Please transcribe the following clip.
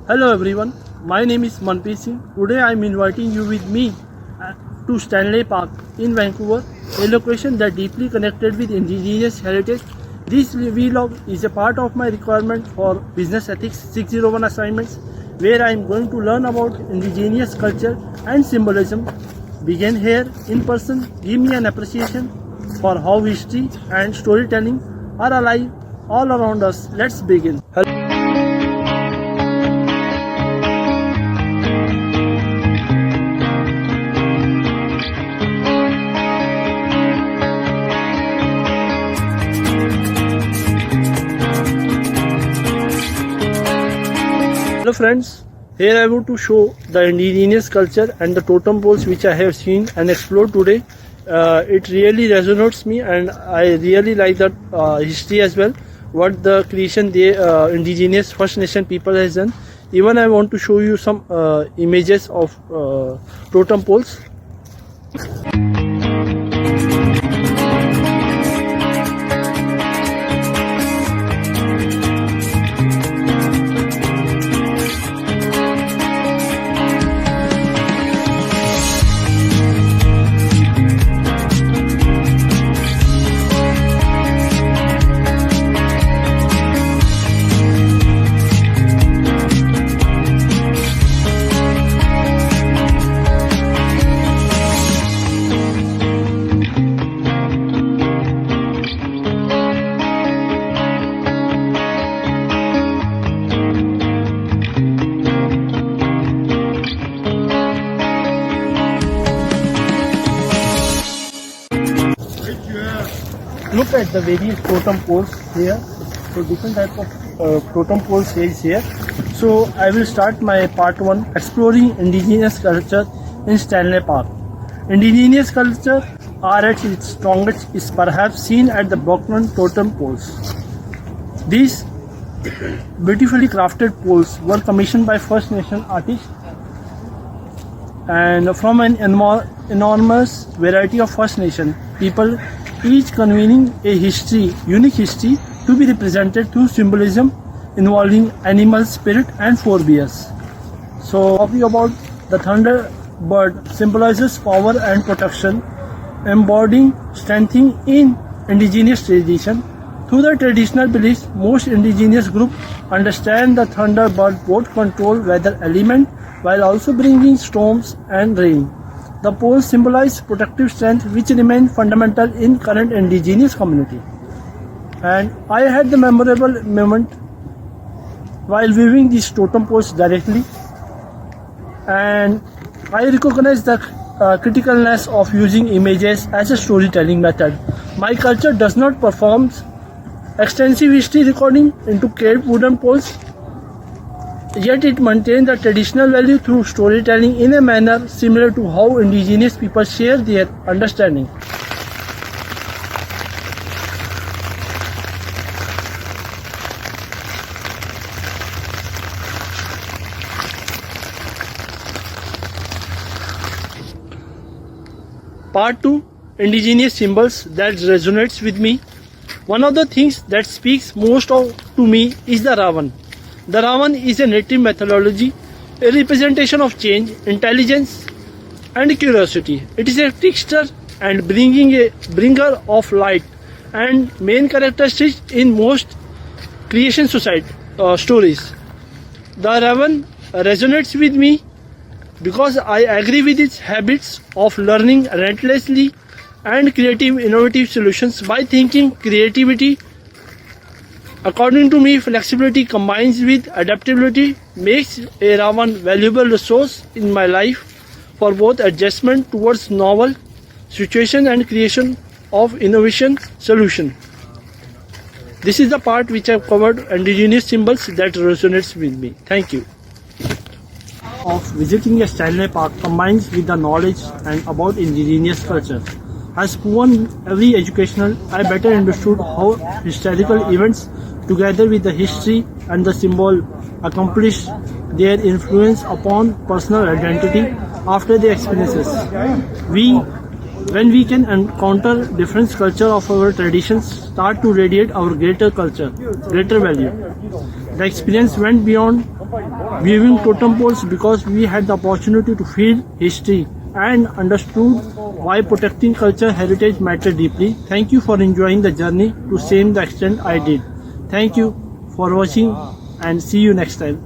Hello everyone, my name is Manpreet Singh. Today I am inviting you with me to Stanley Park in Vancouver, a location that deeply connected with indigenous heritage. This vlog is a part of my requirement for Business Ethics 601 assignments, where I am going to learn about indigenous culture and symbolism. Begin here in person, give me an appreciation for how history and storytelling are alive all around us. Let's begin. Hello friends, here I want to show the indigenous culture and the totem poles which I have seen and explored today. It really resonates me, and I really like that history as well, what the creation the indigenous First Nation people has done. Even I want to show you some images of totem poles. Look at the various totem poles here. So different type of totem poles is here. So I will start my part 1, exploring indigenous culture in Stanley Park. Indigenous culture are at its strongest is perhaps seen at the broken totem poles. These beautifully crafted poles were commissioned by First Nation artists and from an enormous variety of First Nation people, each convening a unique history to be represented through symbolism involving animal spirit and forebears. So talking about the thunderbird symbolizes power and protection, embodying strengthening in indigenous tradition. Through the traditional beliefs, most indigenous groups understand the thunderbird both control weather element while also bringing storms and rain. The poles symbolize protective strength which remain fundamental in current indigenous community. And I had the memorable moment while viewing these totem poles directly, and I recognize the criticalness of using images as a storytelling method. My culture does not perform extensive history recording into carved wooden poles, yet it maintains the traditional value through storytelling in a manner similar to how indigenous people share their understanding. Part 2, indigenous symbols that resonates with me. One of the things that speaks most to me is the Ravan. The Ravan is a native mythology, a representation of change, intelligence and curiosity. It is a trickster and bringer of light and main characteristic in most creation stories. The Ravan resonates with me because I agree with its habits of learning relentlessly and creative innovative solutions by thinking creativity. According to me, flexibility combines with adaptability makes a Ravan valuable resource in my life for both adjustment towards novel situation and creation of innovation solution. This is the part which I have covered, indigenous symbols that resonates with me. Thank you. Of visiting a Stanley Park combines with the knowledge and about indigenous culture. Has proven every educational, I better understood how historical events together with the history and the symbol accomplish their influence upon personal identity after the experiences. When we can encounter different culture of our traditions start to radiate our greater culture, greater value. The experience went beyond viewing totem poles because we had the opportunity to feel history and understood why protecting culture heritage matter deeply. Thank you for enjoying the journey to same the extent I did. Thank you for watching and see you next time.